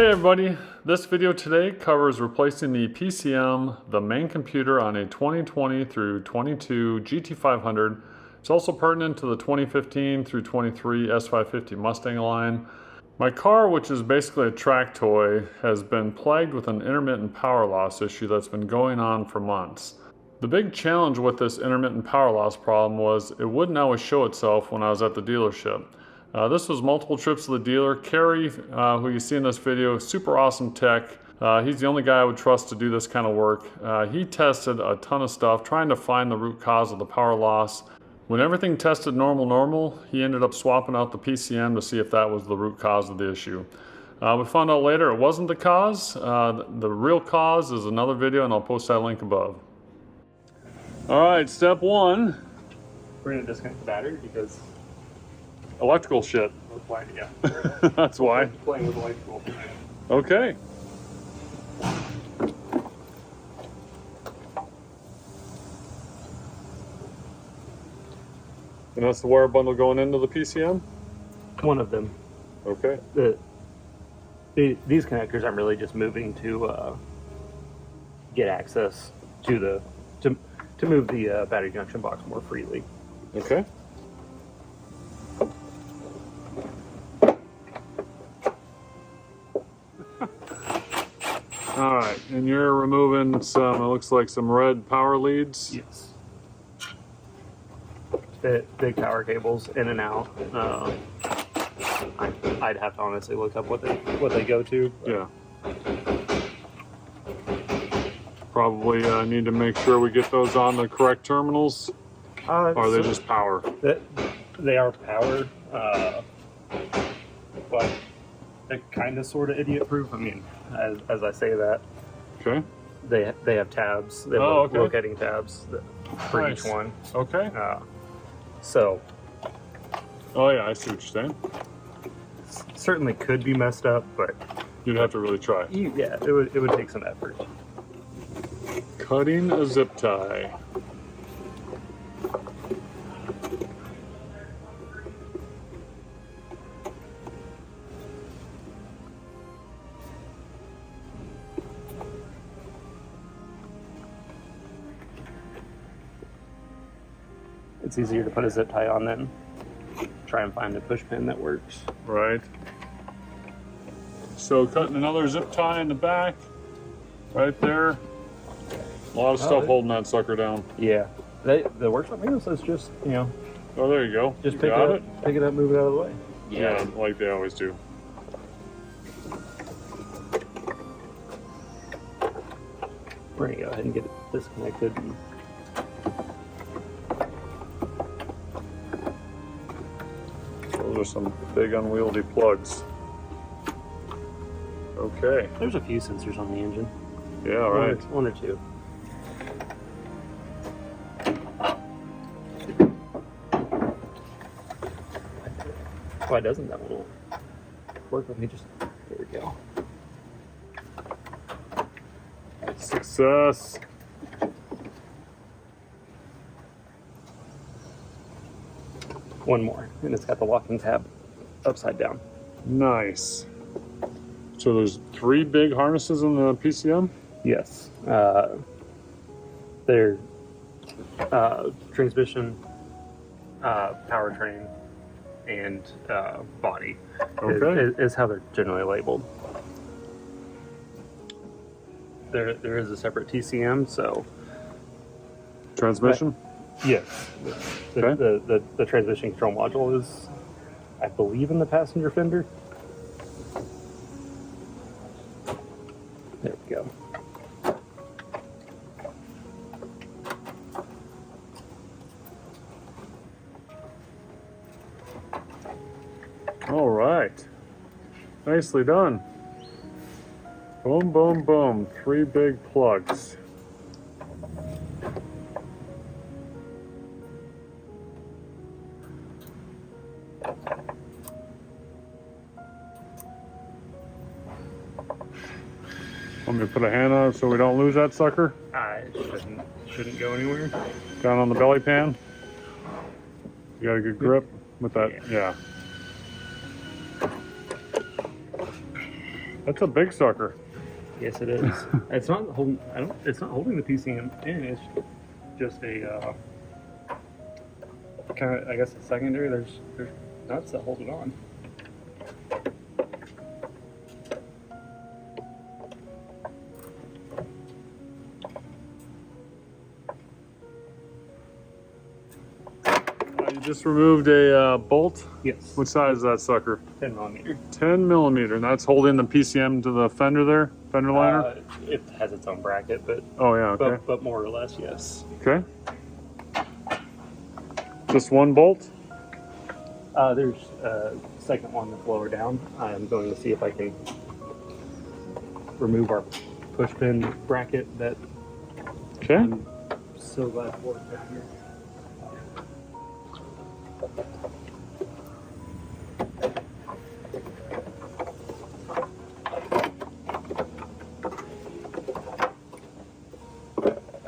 Hey everybody, this video today covers replacing the PCM, the main computer on a 2020 through 22 GT500. It's also pertinent to the 2015 through 23 S550 Mustang line. My car, which is basically a track toy, has been plagued with an intermittent power loss issue that's been going on for months. The big challenge with this intermittent power loss problem was it wouldn't always show itself when I was at the dealership. This was multiple trips to the dealer. Kerry, who you see in this video, super awesome tech. He's the only guy I would trust to do this kind of work. He tested a ton of stuff trying to find the root cause of the power loss. When everything tested normal, he ended up swapping out the PCM to see if that was the root cause of the issue. We found out later it wasn't the cause. The real cause is another video, and I'll post that link above. All right, step one. We're going to disconnect the battery because Electrical shit. we're playing, yeah. That's why. Playing with electrical. Okay. And that's the wire bundle going into the PCM? One of them. Okay. These connectors I'm really just moving to get access to the to move the battery junction box more freely. Okay. All right, and you're removing some, it looks like some red power leads? Yes. Big power cables in and out. I'd have to honestly look up what they go to. Yeah. Probably need to make sure we get those on the correct terminals. Or are they just power? They are power, but they're kind of sort of idiot proof. I mean, as I say that. Okay. They have tabs. They have locating tabs for each one. Okay. So. Oh yeah, I see what you're saying. Certainly could be messed up, but you'd have to really try. Yeah, it would take some effort. Cutting a zip tie. It's easier to put a zip tie on than try and find a push pin that works. Right. So cutting another zip tie in the back, right there. A lot of stuff holding that sucker down. Yeah. The workshop manual says just, you know. Oh, there you go. Just pick it up, move it out of the way. Yeah, like they always do. We're gonna go ahead and get it disconnected. Those are some big unwieldy plugs. Okay. There's a few sensors on the engine. Yeah, right. One or two. Why doesn't that one work? Let me just. There we go. Success. One more, and it's got the locking tab upside down. Nice. So there's 3 big harnesses in the PCM? Yes. They're transmission, powertrain, and body. Okay. Is how they're generally labeled. There is a separate TCM, so. Transmission? Yes. Okay. The transmission control module is, I believe, in the passenger fender. There we go. All right. Nicely done. Boom, boom, boom. 3 big plugs. Want me to put a hand on it so we don't lose that sucker? It shouldn't go anywhere. Down on the belly pan? You got a good grip with that? Yeah. That's a big sucker. Yes, it is. It's not holding. It's not holding the PCM in. It's just a kind of. I guess a secondary. There's nuts that hold it on. You just removed a bolt. Yes. What size is that sucker? 10 millimeter. 10 millimeter. And that's holding the PCM to the fender there, fender liner. It has its own bracket, but Oh yeah. Okay. but more or less, yes. Okay. Just one bolt. There's a second one that's lower down. I'm going to see if I can remove our push pin bracket that Okay. I'm so glad to work down here.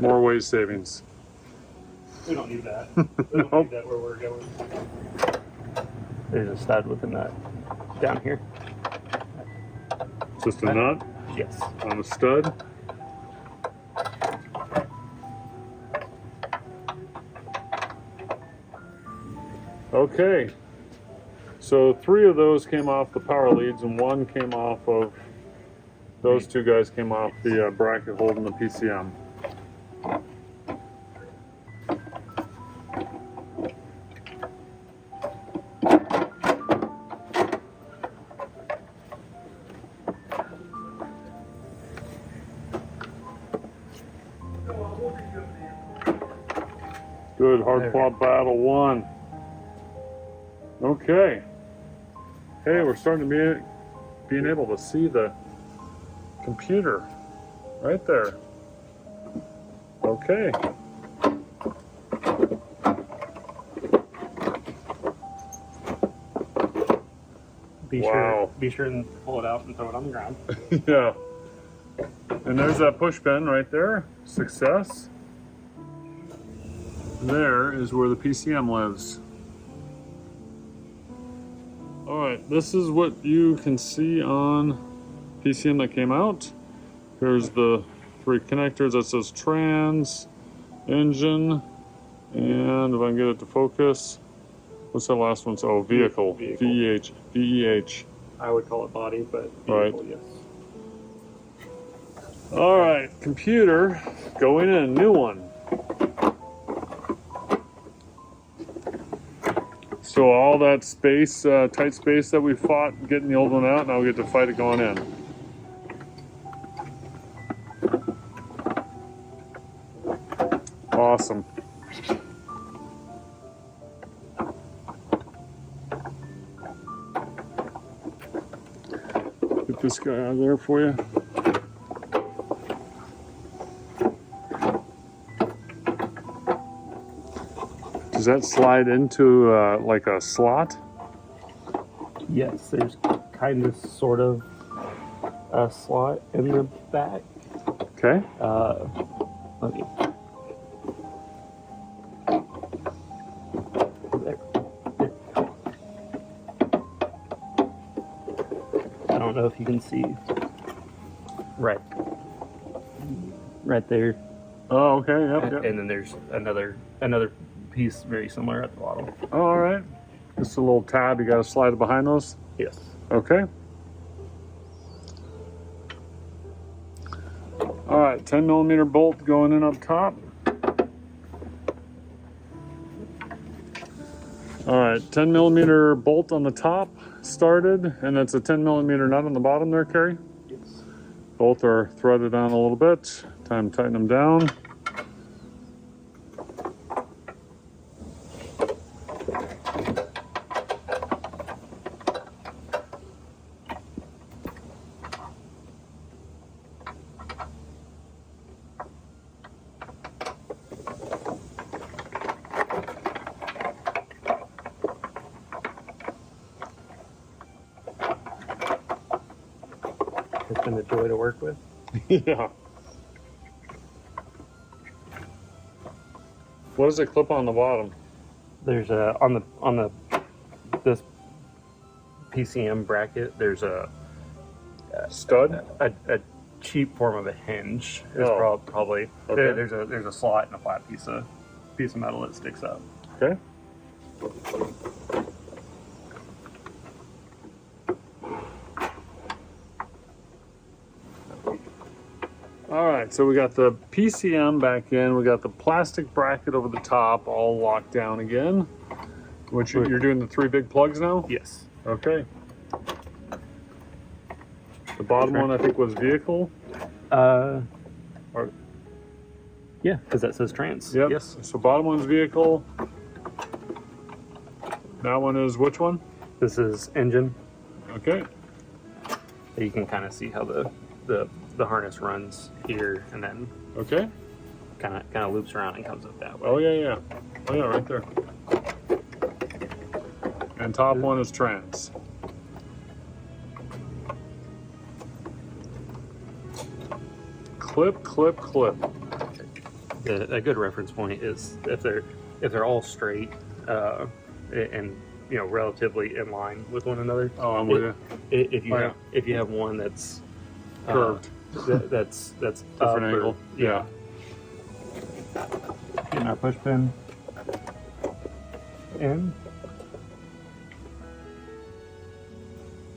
More weight savings. We don't need that. We don't need that where we're going. There's a stud with a nut down here. Just a nut Yes. on a stud. Okay. So 3 of those came off the power leads and 1 came off of, those 2 guys came off the bracket holding the PCM. Good, hard fought battle 1. Okay. Hey, we're starting to being able to see the computer right there. Okay. Be sure and pull it out and throw it on the ground. Yeah. And there's that push pin right there. Success. There is where the PCM lives. Alright, this is what you can see on PCM that came out. Here's the 3 connectors that says trans, engine, and if I can get it to focus, what's that last one? Oh, vehicle. VEH. VEH. I would call it body, but Right. vehicle, yes. Alright, computer going in, new one. So all that space, tight space that we fought getting the old one out, now we get to fight it going in. Awesome. Get this guy out of there for you. Does that slide into like a slot? Yes, there's kind of sort of a slot in the back. Okay. Let me. I don't know if you can see. Right there. Oh, okay. Yep. Yep. And then there's another piece very similar at the bottom. Oh, all right. Just a little tab. You got to slide it behind those. Yes. Okay. All right. 10 millimeter bolt going in up top. All right. 10 millimeter bolt on the top started, and it's a 10 millimeter nut on the bottom there, Kerry. Yes. Both are threaded on a little bit. Time to tighten them down. It's been a joy to work with. Yeah. What does it clip on the bottom? There's a on this PCM bracket. There's a Stud? A cheap form of a hinge is Oh. probably. Okay. There's a slot and a flat piece of metal that sticks up. Okay. All right, so we got the PCM back in. We got the plastic bracket over the top, all locked down again. Which you're doing the 3 big plugs now? Yes. Okay. The bottom one I think was vehicle. Or Or, yeah, because that says trans. yep. Yes. So bottom one's vehicle. That one is which one? This is engine. Okay. You can kind of see how the harness runs here and then Okay. kind of loops around and comes up that way. Oh yeah, yeah. Oh yeah, right there. And top one is trans. Clip, clip, clip. A good reference point is if they're all straight and relatively in line with one another. Oh, I'm with you. If you have one that's Curved. that's Different up or- angle. Yeah. Getting our push pin in.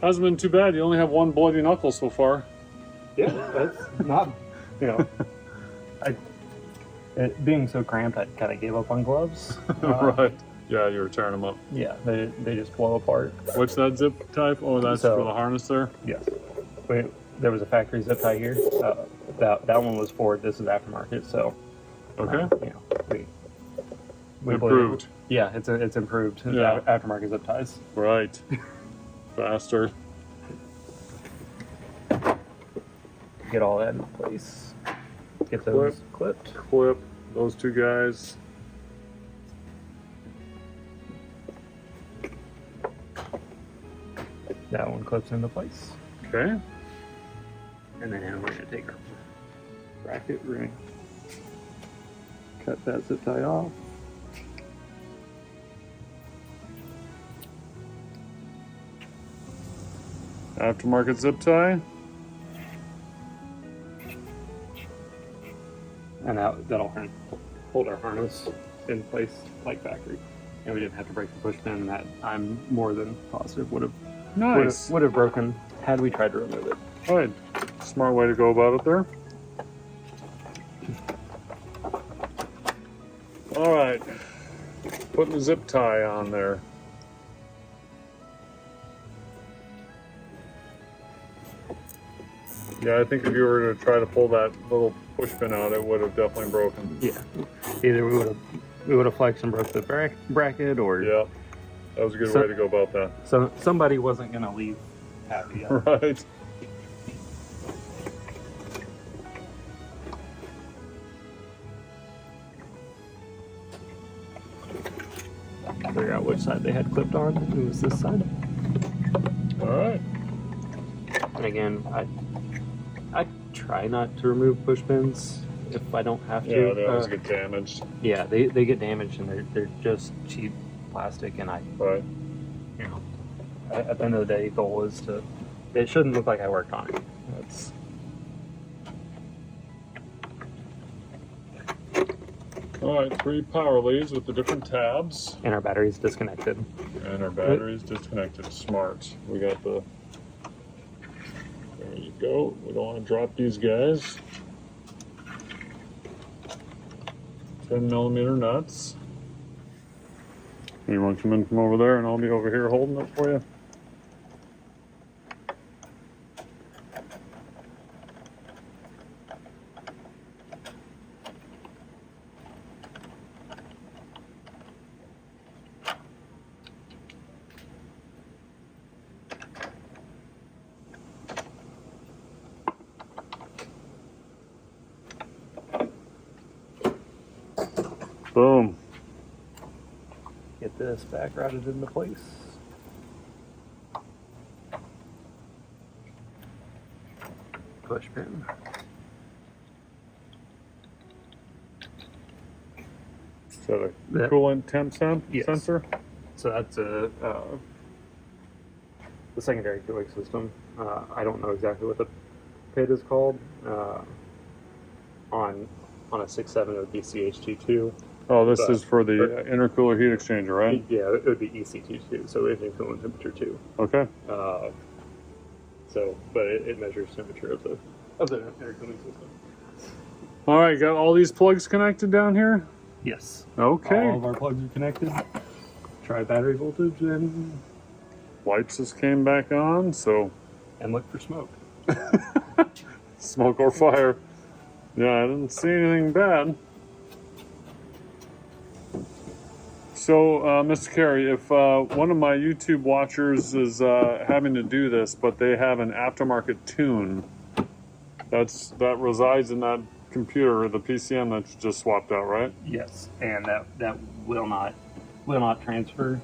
Hasn't been too bad. You only have one bloody knuckle so far. Yeah, that's not, it being so cramped, I kind of gave up on gloves. Right. Yeah, you were tearing them up. Yeah, they just blow apart. What's that zip type? Oh, that's So- for the harness there? Yes. There was a factory zip tie here. That one was Ford. This is aftermarket. So, Okay. we Improved. Yeah, it's improved. Yeah. Aftermarket zip ties. Right. Faster. Get all that in place. Get those clipped. Clip. Those two guys. That one clips into place. Okay. And then we're gonna take our bracket. We're gonna cut that zip tie off. Aftermarket zip tie. And that'll hold our harness in place like factory. And we didn't have to break the push pin. That I'm more than positive would have Nice. broken had we tried to remove it. All right. Smart way to go about it there. All right. Putting the zip tie on there. Yeah, I think if you were to try to pull that little push pin out, it would have definitely broken. Yeah. Either we would have flexed and broke the bracket, or Yeah, that was a good way to go about that. so somebody wasn't gonna leave happy. Right. Figure out which side they had clipped on. It was this side. All right. And again, I try not to remove push pins if I don't have to. Yeah, they always get damaged. Yeah, they get damaged and they're just cheap plastic, and Right. at the end of the day, the goal is it shouldn't look like I worked on it. That's All right, 3 power leads with the different tabs. and our battery's disconnected. And our battery's disconnected. Smart. We got the. There you go. We don't want to drop these guys. 10mm nuts. You want to come in from over there, and I'll be over here holding it for you. Boom. Get this back routed into place. Push pin. Is that a That- coolant temp Yes. sensor? So that's a the secondary cooling system. I don't know exactly what the pit is called. On a 6.7 it would be CHT2. Oh, this is for the intercooler heat exchanger, right? Yeah, it would be ECT2, so engine coolant temperature 2. Okay. But it measures temperature of the intercooling system. All right, got all these plugs connected down here? Yes. Okay. All of our plugs are connected. Try battery voltage and Lights just came back on, so look for smoke. smoke or fire. Yeah, I didn't see anything bad. So, Mr. Carey, if one of my YouTube watchers is having to do this, but they have an aftermarket tune that resides in that computer, the PCM that you just swapped out, right? Yes, and that will not transfer.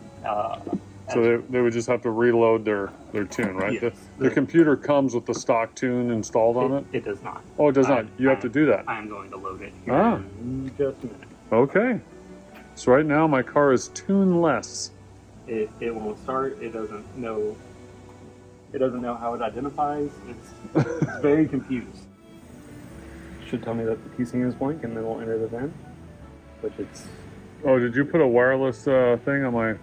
So they would just have to reload their tune, right? Yes. The computer comes with the stock tune installed on it? It does not. Oh, it does not. You have to do that. I am going to load it here in just a minute. Okay. So right now my car is tuneless. It won't start. It doesn't know how it identifies. It's very confused. Should tell me that the PCM is blank, and then we'll enter the VIN, which it's. Oh, did you put a wireless thing on my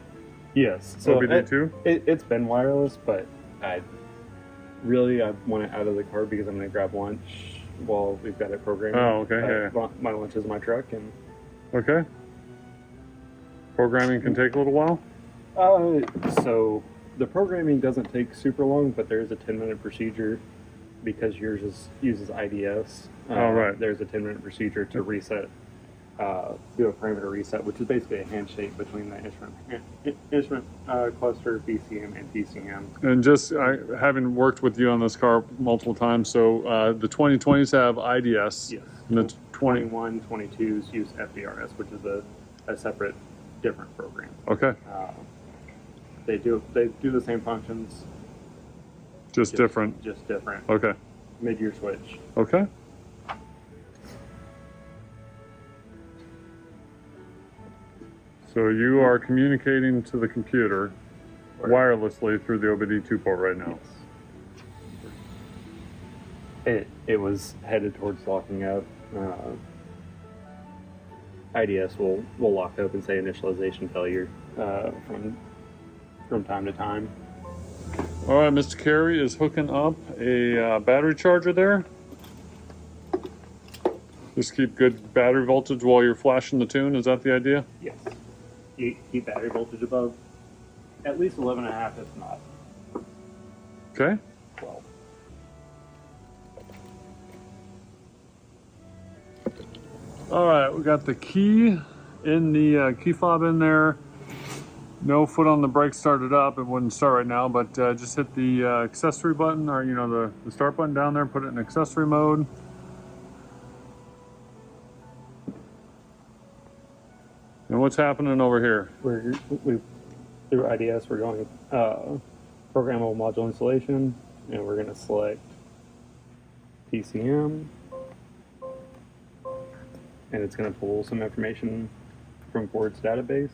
Yes. So OBD2? It's been wireless, but I want it out of the car because I'm going to grab lunch while we've got it programmed. Oh, okay. Yeah. My lunch is in my truck, and. Okay. Programming can take a little while? So the programming doesn't take super long, but there is a 10-minute procedure because yours uses IDS. Oh, right. There's a 10-minute procedure to reset, do a parameter reset, which is basically a handshake between the instrument cluster, BCM, and PCM. And just having worked with you on this car multiple times, so the 2020s have IDS. Yes. And the 21, 22s use FDRS, which is a separate, different program. Okay. They do the same functions. Just different. Just different. Okay. Mid-year switch. Okay. So you are communicating to the computer wirelessly through the OBD2 port right now. Yes. It was headed towards locking up. IDS will lock up and say initialization failure from time to time. All right, Mr. Carey is hooking up a battery charger there. Just keep good battery voltage while you're flashing the tune. Is that the idea? Yes. Keep battery voltage above at least 11.5, if not Okay. 12. All right, we got the key in the key fob in there. No foot on the brake started up. It wouldn't start right now, but just hit the accessory button, or the start button down there. Put it in accessory mode. And what's happening over here? We through IDS we're going programmable module installation, and we're going to select PCM, and it's going to pull some information from Ford's database.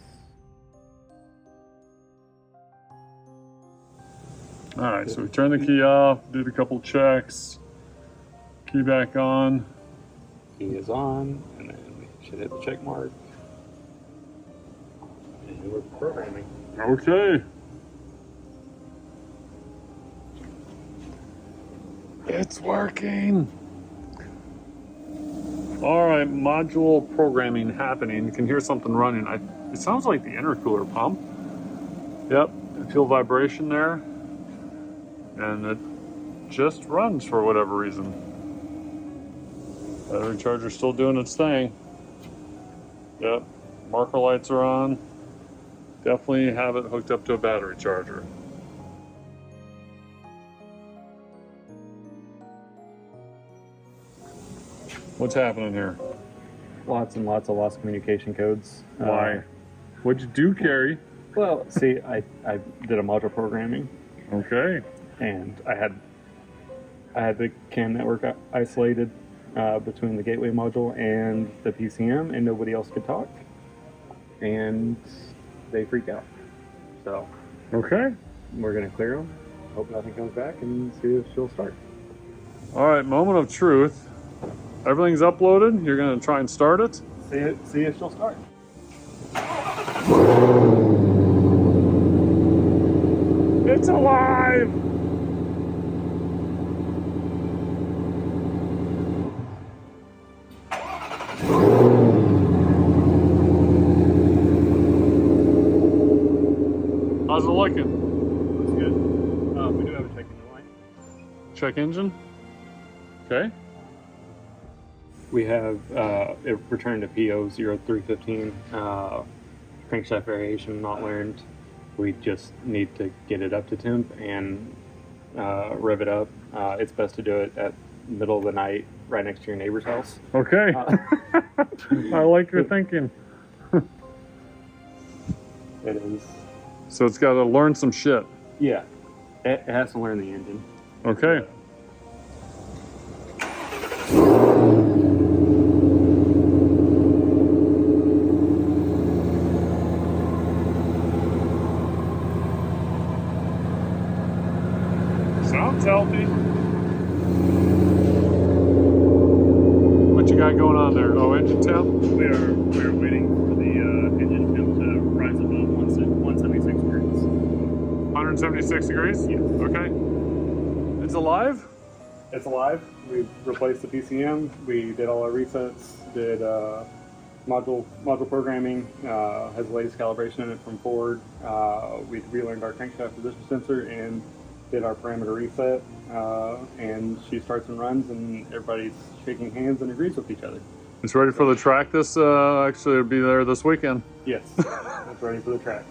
All right, so we turn the key off, did a couple checks, key back on. Key is on, and then we should hit the check mark. And we're programming. Okay. It's working. All right, module programming happening. You can hear something running. It sounds like the intercooler pump. Yep, I feel vibration there. And it just runs for whatever reason. Battery charger's still doing its thing. Yep, marker lights are on. Definitely have it hooked up to a battery charger. What's happening here? Lots and lots of lost communication codes. Why? What'd you do, Carrie? Well, see, I did a module programming, Okay. and I had the CAN network isolated between the gateway module and the PCM, and nobody else could talk, and they freak out. So Okay. we're gonna clear them, hope nothing comes back and see if she'll start. All right, moment of truth. Everything's uploaded. You're gonna try and start it. See if she'll start. It's alive! How's it looking? Looks good. We do have a check engine light. Check engine. Okay. We have it returned to PO 0315. Crankshaft variation not learned. We just need to get it up to temp and rev it up. It's best to do it at middle of the night, right next to your neighbor's house. Okay. I like your thinking. It is. So it's got to learn some shit. Yeah, it has to learn the engine. Okay. Sounds healthy. What you got going on there? Oh, engine temp? We are waiting for the engine temp to rise above 176 degrees. 176 degrees? Yeah. Okay. It's alive? It's alive. We replaced the PCM. We did all our resets. Did module programming. Has the latest calibration in it from Ford. We relearned our crankshaft position sensor and did our parameter reset. And she starts and runs, and everybody's shaking hands and agrees with each other. It's ready for the track. This actually will be there this weekend. Yes, it's ready for the track.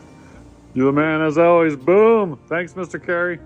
You're the man as always. Boom. Thanks, Mr. Carey.